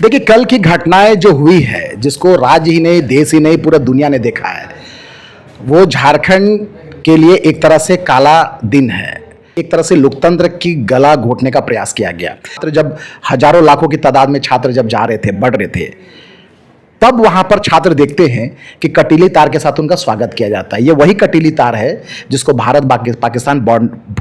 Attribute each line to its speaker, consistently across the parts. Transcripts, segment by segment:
Speaker 1: देखिए, कल की घटनाएं जो हुई है, जिसको राज्य ही नहीं, देश ही नहीं, पूरा दुनिया ने देखा है, वो झारखंड के लिए एक तरह से काला दिन है। एक तरह से लोकतंत्र की गला घोटने का प्रयास किया गया। छात्र जब हजारों लाखों की तादाद में छात्र जब जा रहे थे, बढ़ रहे थे, तब वहां पर छात्र देखते हैं कि कटीली तार के साथ उनका स्वागत किया जाता है। ये वही कटीली तार है जिसको भारत पाकिस्तान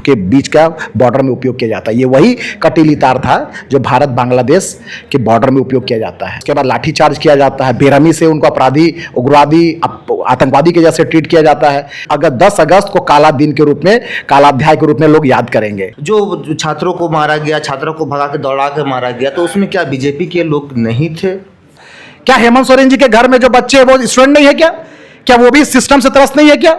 Speaker 1: के बीच का बॉर्डर में उपयोग किया जाता है। ये वही कटीली तार था जो भारत बांग्लादेश के बॉर्डर में उपयोग किया जाता है। उसके बाद लाठीचार्ज किया जाता है, बेरहमी से उनको अपराधी, उग्रवादी, आतंकवादी के जैसे ट्रीट किया जाता है। अगर 10 अगस्त को काला दिन के रूप में, काला अध्याय के रूप में लोग याद करेंगे।
Speaker 2: जो छात्रों को मारा गया, छात्रों को भगा के दौड़ा के मारा गया, तो उसमें क्या बीजेपी के लोग नहीं थे?
Speaker 1: क्या हेमंत सोरेन जी के घर में जो बच्चे हैं वो स्टूडेंट नहीं है क्या? क्या वो भी सिस्टम से त्रस्त नहीं है क्या?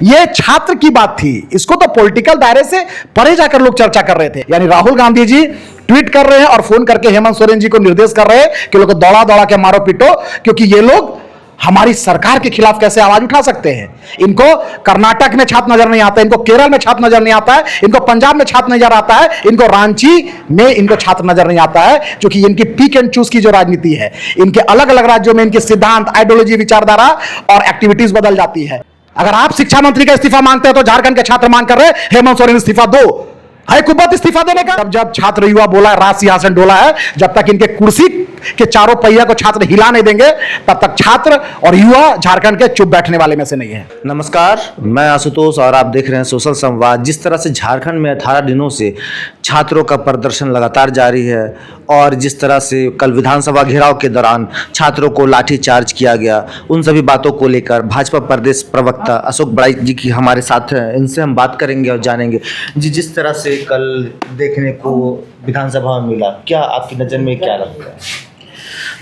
Speaker 1: ये छात्र की बात थी। इसको तो पॉलिटिकल दायरे से परे जाकर लोग चर्चा कर रहे थे। यानी राहुल गांधी जी ट्वीट कर रहे हैं और फोन करके हेमंत सोरेन जी को निर्देश कर रहे हैं कि लोग दौड़ा दौड़ा के मारो पीटो, क्योंकि ये लोग हमारी सरकार के खिलाफ कैसे आवाज उठा सकते हैं। इनको कर्नाटक में छात्र नजर नहीं आता, इनको केरल में छात्र नजर नहीं आता है, इनको पंजाब में छात्र नजर आता है, इनको रांची में इनको छात्र नजर नहीं आता है, क्योंकि इनकी पिक एंड चूज की जो राजनीति है, इनके अलग अलग राज्यों में इनके सिद्धांत, आइडियोलॉजी, विचारधारा और एक्टिविटीज बदल जाती है। अगर आप शिक्षा मंत्री का इस्तीफा मांगते हैं तो झारखंड के छात्र मांग कर रहे हैं हेमंत सोरेन इस्तीफा दो। है कुब्बत इस्तीफा देने का? जब छात्र युवा बोला, राज सिंहासन डोला है, जब तक इनके कुर्सी के चारों पहिया को छात्र हिला नहीं देंगे, तब तक छात्र और युवा झारखंड के चुप बैठने वाले में से नहीं है।
Speaker 2: नमस्कार, मैं आशुतोष और आप देख रहे हैं सोशल संवाद। जिस तरह से झारखंड में 18 दिनों से छात्रों का प्रदर्शन लगातार जारी है और जिस तरह से कल विधानसभा घेराव के दौरान छात्रों को लाठीचार्ज किया गया, उन सभी बातों को लेकर भाजपा प्रदेश प्रवक्ता अशोक बड़ाई जी की हमारे साथ हैं। इनसे हम बात करेंगे और जानेंगे जी, जिस तरह से कल देखने को विधानसभा में मिला, क्या आपकी नज़र में क्या लगता है?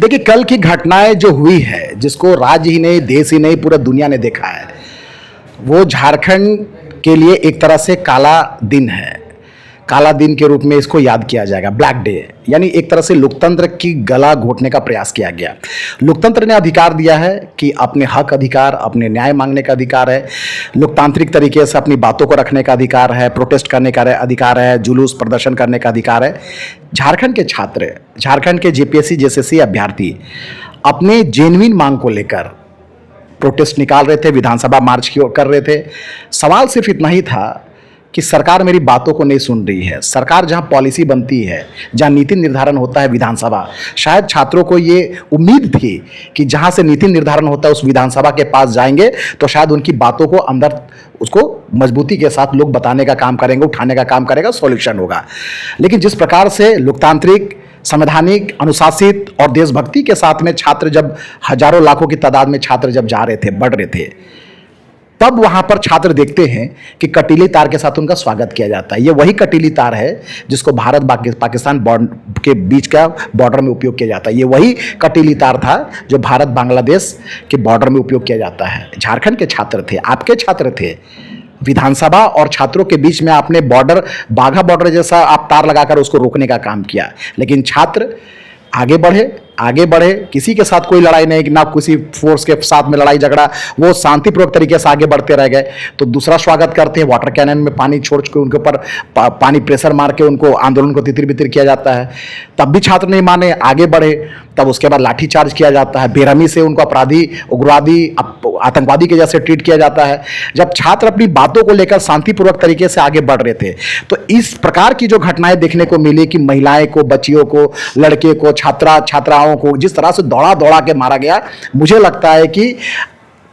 Speaker 1: देखिए, कल की घटनाएं जो हुई है, जिसको राज्य ही नहीं, देश ही नहीं, पूरा दुनिया ने देखा है, वो झारखंड के लिए एक तरह से काला दिन है। काला दिन के रूप में इसको याद किया जाएगा, ब्लैक डे। यानी एक तरह से लोकतंत्र की गला घोटने का प्रयास किया गया। लोकतंत्र ने अधिकार दिया है कि अपने हक अधिकार, अपने न्याय मांगने का अधिकार है, लोकतांत्रिक तरीके से अपनी बातों को रखने का अधिकार है, प्रोटेस्ट करने का अधिकार है, जुलूस प्रदर्शन करने का अधिकार है। झारखंड के छात्र, झारखंड के जेपीएससी जेएसएससी अभ्यर्थी अपने जेन्युइन मांग को लेकर प्रोटेस्ट निकाल रहे थे, विधानसभा मार्च कर रहे थे। सवाल सिर्फ इतना ही था कि सरकार मेरी बातों को नहीं सुन रही है। सरकार जहां पॉलिसी बनती है, जहां नीति निर्धारण होता है विधानसभा, शायद छात्रों को ये उम्मीद थी कि जहां से नीति निर्धारण होता है उस विधानसभा के पास जाएंगे तो शायद उनकी बातों को अंदर उसको मजबूती के साथ लोग बताने का काम करेंगे, उठाने का काम करेगा, सॉल्यूशन होगा। लेकिन जिस प्रकार से लोकतांत्रिक, संवैधानिक, अनुशासित और देशभक्ति के साथ में छात्र जब हजारों लाखों की तादाद में छात्र जब जा रहे थे, बढ़ रहे थे, तब वहां पर छात्र देखते हैं कि कटीली तार के साथ उनका स्वागत किया जाता है। ये वही कटीली तार है जिसको भारत पाकिस्तान के बीच का बॉर्डर में उपयोग किया जाता है। ये वही कटीली तार था जो भारत बांग्लादेश के बॉर्डर में उपयोग किया जाता है। झारखंड के छात्र थे, आपके छात्र थे। विधानसभा और छात्रों के बीच में आपने बॉर्डर, बाघा बॉर्डर जैसा आप तार लगाकर उसको रोकने का काम किया। लेकिन छात्र आगे बढ़े, किसी के साथ कोई लड़ाई नहीं, ना किसी फोर्स के साथ में लड़ाई झगड़ा, वो शांतिपूर्वक तरीके से आगे बढ़ते रह गए। तो दूसरा स्वागत करते हैं, वाटर कैनन में पानी छोड़ के उनके ऊपर पानी प्रेशर मार के उनको आंदोलन को तितिर बितिर किया जाता है। तब भी छात्र नहीं माने, आगे बढ़े। तब उसके बाद लाठीचार्ज किया जाता है, बेरहमी से उनको अपराधी, उग्रवादी, आतंकवादी के जैसे ट्रीट किया जाता है। जब छात्र अपनी बातों को लेकर शांतिपूर्वक तरीके से आगे बढ़ रहे थे, तो इस प्रकार की जो घटनाएं देखने को मिली कि महिलाएं को, बच्चियों को, लड़के को, छात्राओं को जिस तरह से दौड़ा दौड़ा के मारा गया, मुझे लगता है कि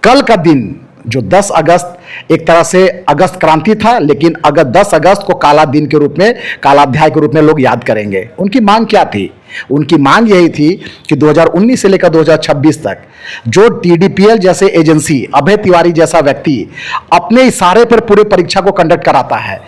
Speaker 1: कल का दिन जो 10 अगस्त एक तरह से अगस्त क्रांति था, लेकिन अगर 10 अगस्त को काला दिन के रूप में, काला अध्याय के रूप में लोग याद करेंगे। उनकी मांग क्या थी? उनकी मांग यही थी कि 2019 से लेकर 2026 तक जो टीडीपीएल जैसे एजेंसी, अभय तिवारी जैसा व्यक्ति अपने इशारे पर पूरे परीक्षा को कंडक्ट कराता है,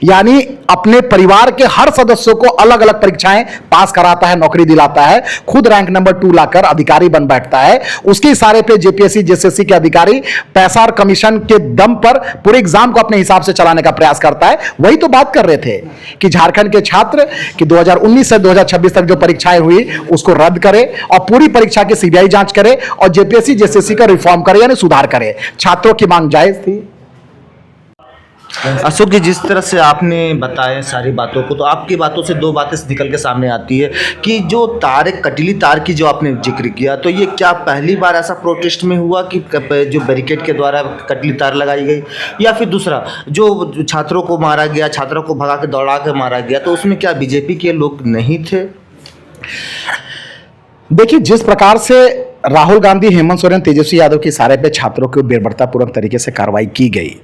Speaker 1: यानी अपने परिवार के हर सदस्यों को अलग अलग परीक्षाएं पास कराता है, नौकरी दिलाता है, खुद रैंक नंबर 2 लाकर अधिकारी बन बैठता है, उसके इशारे पे जेपीएससी जेएसएससी के अधिकारी पैसा और कमीशन के दम पर पूरे एग्जाम को अपने हिसाब से चलाने का प्रयास करता है। वही तो बात कर रहे थे कि झारखंड के छात्र कि 2019 से 2026 तक जो परीक्षाएं हुई उसको रद्द करे और पूरी परीक्षा की सीबीआई जांच करे और जेपीएससी जेएसएससी का रिफॉर्म करे, यानी सुधार करे। छात्रों की मांग जायज थी।
Speaker 2: अशोक जी, जिस तरह से आपने बताया सारी बातों को, तो आपकी बातों से दो बातें निकल के सामने आती है कि जो तार, कटीली तार की जो आपने जिक्र किया, तो ये क्या पहली बार ऐसा प्रोटेस्ट में हुआ कि जो बैरिकेड के द्वारा कटीली तार लगाई गई, या फिर दूसरा जो छात्रों को मारा गया, छात्रों को भगा के दौड़ा के मारा गया, तो उसमें क्या बीजेपी के लोग नहीं थे?
Speaker 1: देखिए, जिस प्रकार से राहुल गांधी, हेमंत सोरेन, तेजस्वी यादव की सारे पे छात्रों के बेरबर्तापूर्वक तरीके से कार्रवाई की गई,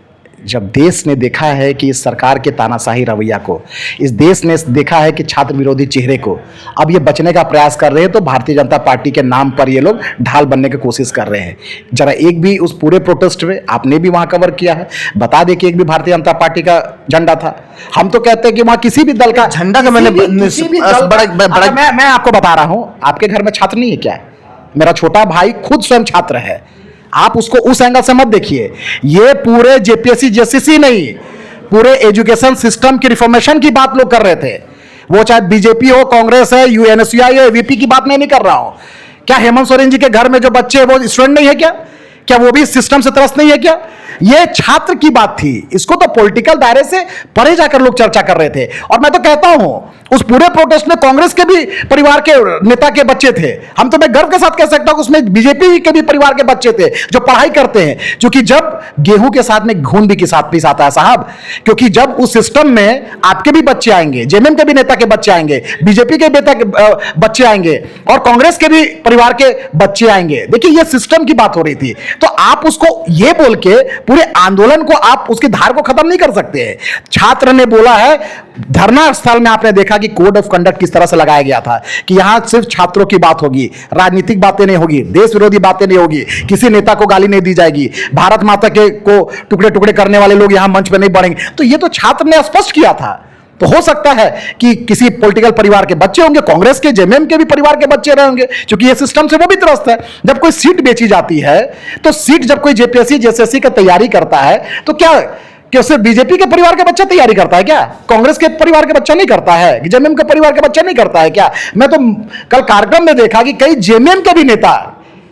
Speaker 1: जब देश ने देखा है कि इस सरकार के तानाशाही रवैया को, इस देश ने देखा है कि छात्र विरोधी चेहरे को अब ये बचने का प्रयास कर रहे हैं, तो भारतीय जनता पार्टी के नाम पर ये लोग ढाल बनने की कोशिश कर रहे हैं। जरा एक भी उस पूरे प्रोटेस्ट में आपने भी वहां कवर किया है, बता दें कि एक भी भारतीय जनता पार्टी का झंडा था? हम तो कहते हैं कि वहां किसी भी दल का
Speaker 2: झंडा का मैंने
Speaker 1: मैं आपको बता रहा हूं, आपके घर में छात्र नहीं है क्या? मेरा छोटा भाई खुद स्वयं छात्र है। आप उसको उस एंगल से मत देखिए। ये पूरे जेपीएससी जेसीसी नहीं, पूरे एजुकेशन सिस्टम की रिफॉर्मेशन की बात लोग कर रहे थे। वो चाहे बीजेपी हो, कांग्रेस है, यूएनएसयूआई हो, एवीपी की बात मैं नहीं कर रहा हूं। क्या हेमंत सोरेन जी के घर में जो बच्चे हैं वो स्टूडेंट नहीं है क्या? क्या वो भी सिस्टम से त्रस्त नहीं है क्या? ये छात्र की बात थी। इसको तो पॉलिटिकल दायरे से परे जाकर लोग चर्चा कर रहे थे। और मैं तो कहता हूं, उस पूरे प्रोटेस्ट में कांग्रेस के भी परिवार के नेता के बच्चे थे। हम तो मैं गर्व के साथ कह सकता हूं कि उसमें बीजेपी के भी परिवार के बच्चे थे जो पढ़ाई करते हैं। क्योंकि जब गेहूं के साथ में घून भी पीस आता है साहब, क्योंकि जब उस सिस्टम में आपके भी बच्चे आएंगे, जेएमएम के भी नेता के बच्चे आएंगे, बीजेपी के नेता के बच्चे आएंगे और कांग्रेस के भी परिवार के बच्चे आएंगे। देखिए, ये सिस्टम की बात हो रही थी, तो आप उसको ये बोल के पूरे आंदोलन को, आप उसकी धार को खत्म नहीं कर सकते हैं। छात्र ने बोला है, धरना स्थल में आपने देखा कि कोड ऑफ कंडक्ट किस तरह से लगाया गया था कि यहां सिर्फ छात्रों की बात होगी, राजनीतिक बातें नहीं होगी, देश विरोधी बातें नहीं होगी, किसी नेता को गाली नहीं दी जाएगी, भारत माता के को टुकड़े टुकड़े करने वाले लोग यहां मंच पर नहीं बढ़ेंगे। तो ये तो छात्र ने स्पष्ट किया था। तो हो सकता है कि किसी पॉलिटिकल परिवार के बच्चे होंगे, कांग्रेस के, जेएमएम के भी परिवार के बच्चे रहेंगे, क्योंकि ये सिस्टम से वो भी त्रस्त है। जब कोई सीट बेची जाती है, तो सीट जब कोई जेपीएससी जेएसएससी का तैयारी करता है, तो क्या सिर्फ बीजेपी के परिवार का बच्चा तैयारी करता है क्या? कांग्रेस के परिवार का बच्चा नहीं करता है? जेएमएम के परिवार का बच्चा नहीं करता है क्या? मैं तो कल कार्यक्रम में देखा कि कई जेएमएम के भी नेता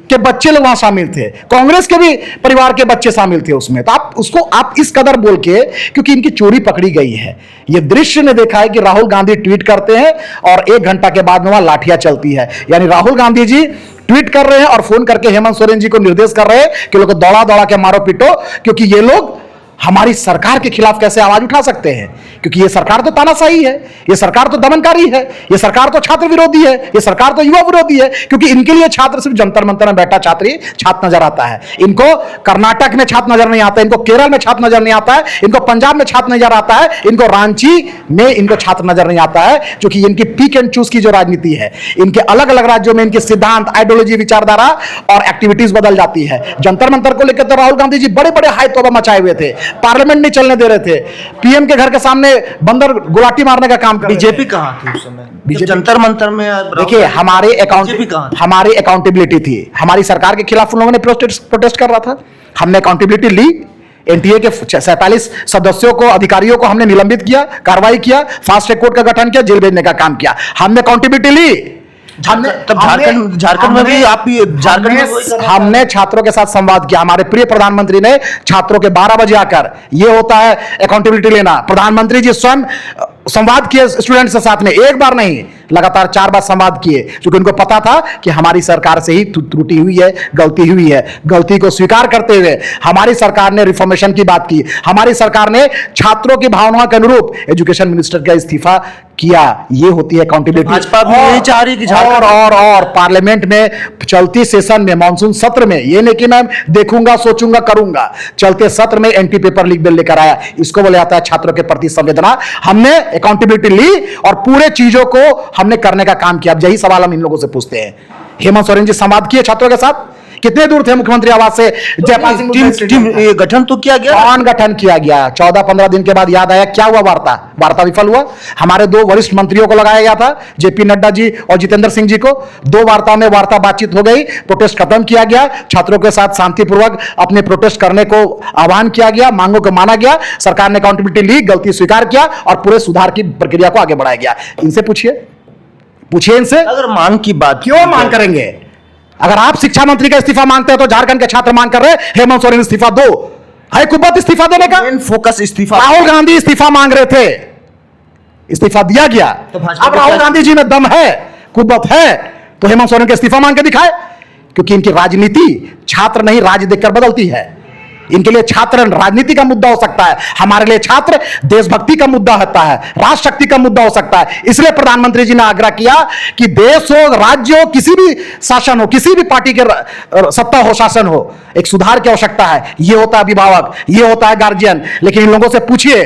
Speaker 1: के बच्चे लोग वहां शामिल थे, कांग्रेस के भी परिवार के बच्चे शामिल थे उसमें। तो आप उसको आप इस कदर बोल के, क्योंकि इनकी चोरी पकड़ी गई है। ये दृश्य ने देखा है कि राहुल गांधी ट्वीट करते हैं और 1 घंटा के बाद में वहां लाठियां चलती है। यानी राहुल गांधी जी ट्वीट कर रहे हैं और फोन करके हेमंत सोरेन जी को निर्देश कर रहे हैं कि लोग दौड़ा दौड़ा के मारो पीटो, क्योंकि ये लोग हमारी सरकार के खिलाफ कैसे आवाज उठा सकते हैं। क्योंकि ये सरकार तो तानाशाही है, ये सरकार तो दमनकारी है, ये सरकार तो छात्र विरोधी है, ये सरकार तो युवा विरोधी है। क्योंकि इनके लिए छात्र सिर्फ जंतर मंतर में बैठा छात्र नजर आता है। इनको कर्नाटक में छात्र नजर नहीं आता, इनको केरल में छात्र नजर नहीं आता है, इनको पंजाब में छात्र नजर आता है, इनको रांची में इनको छात्र नजर नहीं आता है। क्योंकि इनकी पिक एंड चूज की जो राजनीति है, इनके अलग अलग राज्यों में इनके सिद्धांत, आइडियोलॉजी, विचारधारा और एक्टिविटीज बदल जाती है। जंतर मंतर को लेकर तो राहुल गांधी जी बड़े बड़े हाई तौबा मचाए हुए थे, पार्लियामेंट नहीं चलने दे रहे थे, पीएम के घर के सामने बंदर गुलाटी मारने का काम कर रहे थे।
Speaker 2: बीजेपी कहां थी उस समय? बीजेपी जंतर मंतर में।
Speaker 1: देखिए, हमारी अकाउंटेबिलिटी थी। हमारी सरकार के खिलाफ उन लोगों ने प्रोटेस्ट कर रहा था, हमने अकाउंटेबिलिटी ली। एनटीए के 47 सदस्यों को, अधिकारियों को हमने निलंबित किया, कार्रवाई किया, फास्ट ट्रैक कोर्ट का गठन किया, जेल भेजने का काम किया। हमने अकाउंटेबिलिटी ली।
Speaker 2: झारखंड में भी आप झारखंड में
Speaker 1: हमने छात्रों के साथ संवाद किया। हमारे प्रिय प्रधानमंत्री ने छात्रों के 12 बजे आकर, ये होता है अकाउंटेबिलिटी लेना। प्रधानमंत्री जी स्वयं संवाद किए स्टूडेंट्स के साथ में, एक बार नहीं, लगातार 4 बार संवाद किए, क्योंकि उनको पता था कि हमारी सरकार से ही त्रुटि हुई है, गलती हुई है। गलती को स्वीकार करते हुए हमारी सरकार ने रिफॉर्मेशन की बात की, हमारी सरकार ने छात्रों की भावनाओं के अनुरूप एजुकेशन मिनिस्टर का इस्तीफा किया। ये होती है अकाउंटेबिलिटी।
Speaker 2: भाजपा भी यही चाह रही है कि
Speaker 1: और पार्लियामेंट में चलती सेशन में, मानसून सत्र में, ये नहीं कि मैं देखूंगा, सोचूंगा, करूंगा, चलते सत्र में एंटी पेपर लीक बिल लेकर आया। इसको बोला जाता है छात्रों के प्रति संवेदना। हमने अकाउंटेबिलिटी ली और पूरे चीजों को हमने करने का काम किया। अब यही सवाल हम इन लोगों से पूछते हैं। हेमंत सोरेन जी संवाद किए छात्रों के साथ? कितने दूर थे मुख्यमंत्री आवास से? जयपाल सिंह
Speaker 2: टीम गठन तो किया गया,
Speaker 1: कौन गठन किया गया? 14-15 दिन के बाद याद आया, क्या हुआ? वार्ता विफल हुआ। हमारे 2 वरिष्ठ मंत्रियों को लगाया गया था, जेपी नड्डा जी और जितेंद्र सिंह जी को। 2 वार्ता में बातचीत हो गई, प्रोटेस्ट खत्म किया गया, छात्रों के साथ शांतिपूर्वक अपने प्रोटेस्ट करने को आह्वान किया गया, मांगों को माना गया, सरकार ने अकाउंटेबिलिटी ली, गलती स्वीकार किया और पूरे सुधार की प्रक्रिया को आगे बढ़ाया गया। इनसे पूछिए इनसे।
Speaker 2: अगर मांग की बात,
Speaker 1: क्यों मांग करेंगे? अगर आप शिक्षा मंत्री का इस्तीफा मांगते हैं तो झारखंड के छात्र मांग कर रहे हैं हेमंत सोरेन इस्तीफा दो। है कुब्बत इस्तीफा देने का?
Speaker 2: मेन फोकस इस्तीफा।
Speaker 1: राहुल गांधी इस्तीफा मांग रहे थे, इस्तीफा दिया गया।
Speaker 2: तो भाजपा
Speaker 1: अब
Speaker 2: को
Speaker 1: राहुल
Speaker 2: क्या-
Speaker 1: गांधी जी में दम है, कुब्बत है, तो हेमंत सोरेन के इस्तीफा मांग के दिखाए, क्योंकि इनकी राजनीति छात्र नहीं राज्य देखकर बदलती है। इनके लिए छात्र राजनीति का मुद्दा हो सकता है, हमारे लिए छात्र देशभक्ति का मुद्दा होता है, राष्ट्र शक्ति का मुद्दा हो सकता है। इसलिए प्रधानमंत्री जी ने आग्रह किया कि देश हो, राज्य हो, किसी भी शासन हो, किसी भी पार्टी के सत्ता हो, शासन हो, एक सुधार की आवश्यकता है। यह होता है अभिभावक, यह होता है गार्जियन। लेकिन इन लोगों से पूछिए,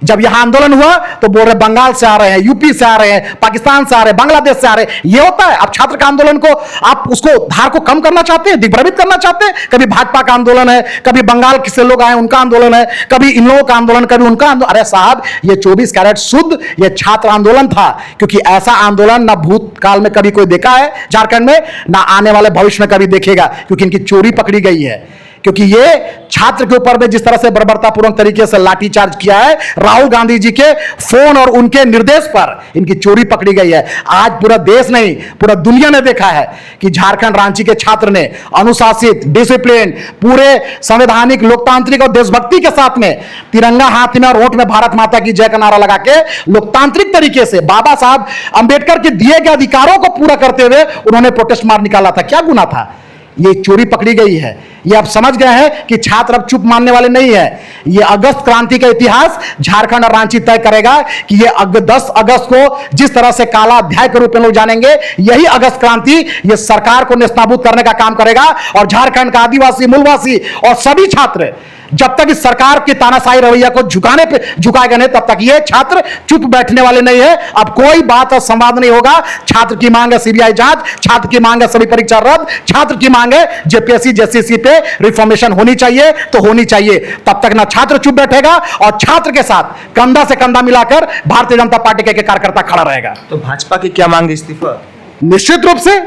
Speaker 1: जब यहां आंदोलन हुआ तो बोल रहे बंगाल से आ रहे हैं, यूपी से आ रहे हैं, पाकिस्तान से आ रहे हैं, बांग्लादेश से आ रहे हैं। यह होता है। आप छात्र का आंदोलन को, आप उसको धार को कम करना चाहते हैं, दिग्भ्रमित करना चाहते हैं। कभी भाजपा का आंदोलन है, कभी बंगाल से लोग आए उनका आंदोलन है, कभी इन लोगों का आंदोलन, कभी उनका आंदोलन। अरे साहब, ये 24 कैरेट शुद्ध ये छात्र आंदोलन था, क्योंकि ऐसा आंदोलन ना भूतकाल में कभी कोई देखा है झारखंड में, ना आने वाले भविष्य में कभी देखेगा, क्योंकि इनकी चोरी पकड़ी गई है। क्योंकि ये छात्र के ऊपर में जिस तरह से बर्बरतापूर्वक तरीके से लाठीचार्ज किया है, राहुल गांधी जी के फोन और उनके निर्देश पर इनकी चोरी पकड़ी गई है। आज पूरा देश नहीं, पूरा दुनिया ने देखा है कि झारखंड रांची के छात्र ने अनुशासित, डिसिप्लिन, पूरे संवैधानिक, लोकतांत्रिक और देशभक्ति के साथ में तिरंगा हाथ में और होंठ में भारत माता की जय का नारा लगा के लोकतांत्रिक तरीके से बाबा साहब अंबेडकर के दिए गए अधिकारों को पूरा करते हुए उन्होंने प्रोटेस्ट मार्च निकाला था। क्या गुना था? ये चोरी पकड़ी गई है। ये आप समझ गए हैं कि छात्र अब चुप मानने वाले नहीं है। ये अगस्त क्रांति का इतिहास झारखंड और रांची तय करेगा कि ये 10 अगस्त को जिस तरह से काला अध्याय के रूप में लोग जानेंगे, यही अगस्त क्रांति ये सरकार को नेस्तनाबूद करने का काम करेगा। और झारखंड का आदिवासी, मूलवासी और सभी छात्र जब तक इस सरकार की तानाशाही रवैया को झुकाएगा नहीं, तब तक ये छात्र चुप बैठने वाले नहीं है। अब कोई बात और संवाद नहीं होगा। छात्र की मांग है सीबीआई जांच, छात्र की मांग है सभी परीक्षा रद्द, छात्र की मांग है जेपीएससी जेसीसी पे रिफॉर्मेशन होनी चाहिए तो होनी चाहिए। तब तक ना छात्र चुप बैठेगा और छात्र के साथ कंधा से कंधा मिलाकर भारतीय जनता पार्टी के कार्यकर्ता खड़ा रहेगा।
Speaker 2: तो भाजपा की क्या मांग है? इस्तीफा।
Speaker 1: निश्चित रूप से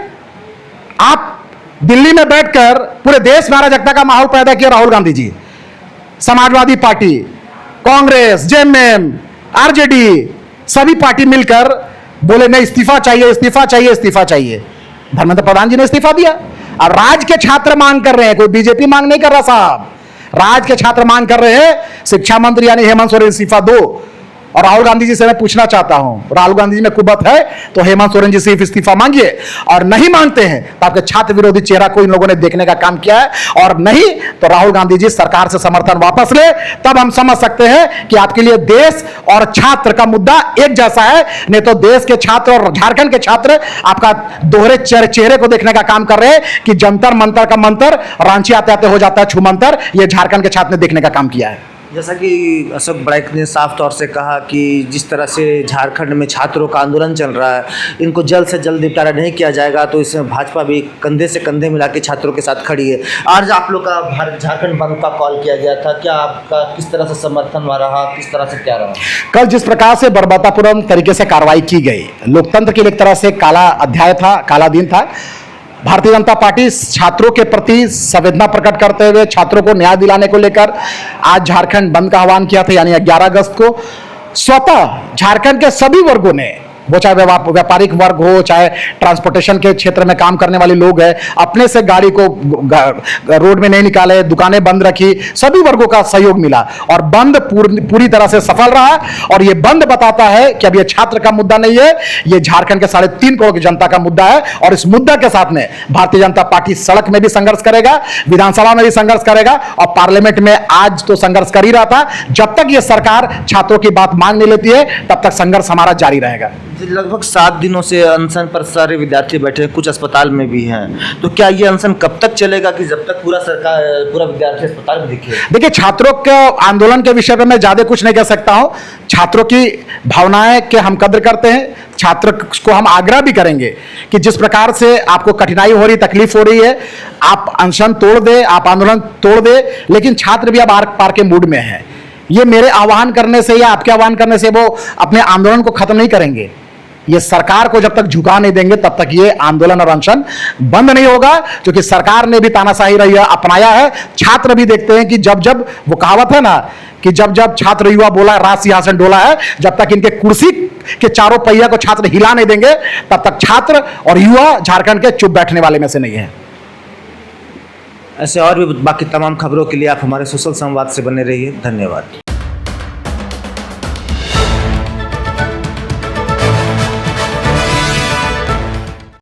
Speaker 1: आप दिल्ली में बैठकर पूरे देश में अराजकता का माहौल पैदा किया Rahul Gandhi ji. Samajwadi party, Congress, JMM, RJD सभी पार्टी मिलकर बोले नहीं, इस्तीफा चाहिए, इस्तीफा चाहिए, इस्तीफा चाहिए। धर्मेंद्र प्रधान जी ने इस्तीफा दिया। अब राज्य के छात्र मांग कर रहे हैं, कोई बीजेपी मांग नहीं कर रहा साहब। राज्य के छात्र मांग कर रहे हैं शिक्षा मंत्री यानी हेमंत सोरेन इस्तीफा दो। और राहुल गांधी जी से मैं पूछना चाहता हूं, राहुल गांधी जी में कुबत है तो हेमंत सोरेन जी सिर्फ इस्तीफा मांगिए, और नहीं मांगते हैं तो आपके छात्र विरोधी चेहरा को इन लोगों ने देखने का काम किया है। और नहीं तो राहुल गांधी जी सरकार से समर्थन वापस ले, तब हम समझ सकते हैं कि आपके लिए देश और छात्र का मुद्दा एक जैसा है। नहीं तो देश के छात्र और झारखंड के छात्र आपका दोहरे चेहरे को देखने का काम कर रहे हैं कि जंतर मंतर का मंत्र रांची आते आते हो जाता है छूमंतर। यह झारखंड के छात्र ने देखने का काम किया है।
Speaker 2: जैसा कि अशोक बड़ाइक ने साफ तौर से कहा कि जिस तरह से झारखंड में छात्रों का आंदोलन चल रहा है, इनको जल्द से जल्द निपटारा नहीं किया जाएगा तो इसमें भाजपा भी कंधे से कंधे मिला के छात्रों के साथ खड़ी है। आज आप लोग का झारखंड बंद का कॉल किया गया था, क्या आपका किस तरह से समर्थन रहा, किस तरह से क्या रहा?
Speaker 1: कल जिस प्रकार से बर्बरतापूर्ण तरीके से कार्रवाई की गई, लोकतंत्र के लिए एक तरह से काला अध्याय था, काला दिन था। भारतीय जनता पार्टी छात्रों के प्रति संवेदना प्रकट करते हुए छात्रों को न्याय दिलाने को लेकर आज झारखंड बंद का आह्वान किया था, यानी 11 अगस्त को। स्वतः झारखंड के सभी वर्गों ने, वो चाहे व्यापारिक वर्ग हो, चाहे ट्रांसपोर्टेशन के क्षेत्र में काम करने वाले लोग हैं, अपने से गाड़ी को रोड में नहीं निकाले, दुकानें बंद रखी, सभी वर्गों का सहयोग मिला और बंद पूरी तरह से सफल रहा। और ये बंद बताता है कि अब ये छात्र का मुद्दा नहीं है, ये झारखंड के 3.5 करोड़ की जनता का मुद्दा है। और इस मुद्दा के साथ में भारतीय जनता पार्टी सड़क में भी संघर्ष करेगा, विधानसभा में भी संघर्ष करेगा और पार्लियामेंट में आज तो संघर्ष कर ही रहा था। जब तक ये सरकार छात्रों की बात मान नहीं लेती है, तब तक संघर्ष हमारा जारी रहेगा।
Speaker 2: लगभग 7 दिनों से अनशन पर सारे विद्यार्थी बैठे हैं, कुछ अस्पताल में भी हैं, तो क्या ये अनशन कब तक चलेगा कि जब तक पूरा विद्यार्थी अस्पताल में दिखे?
Speaker 1: देखिए, छात्रों के आंदोलन के विषय पर मैं ज्यादा कुछ नहीं कह सकता हूं। छात्रों की भावनाएं के हम कद्र करते हैं, छात्र को हम आग्रह भी करेंगे कि जिस प्रकार से आपको कठिनाई हो रही, तकलीफ हो रही है, आप अनशन तोड़ दे, आप आंदोलन तोड़ दे, लेकिन छात्र भी अब आर पार के मूड में है। ये मेरे आह्वान करने से या आपके आह्वान करने से वो अपने आंदोलन को खत्म नहीं करेंगे। ये सरकार को जब तक झुका नहीं देंगे तब तक ये आंदोलन और अनशन बंद नहीं होगा, क्योंकि सरकार ने भी तानाशाही रवैया अपनाया है। छात्र भी देखते हैं कि जब जब वो कहावत है ना कि जब जब छात्र युवा बोला राज सिंहासन डोला है, जब तक इनके कुर्सी के चारों पहिया को छात्र हिला नहीं देंगे तब तक छात्र और युवा झारखंड के चुप बैठने वाले में से नहीं है।
Speaker 2: ऐसे और भी बाकी तमाम खबरों के लिए आप हमारे सोशल संवाद से बने रहिए। धन्यवाद।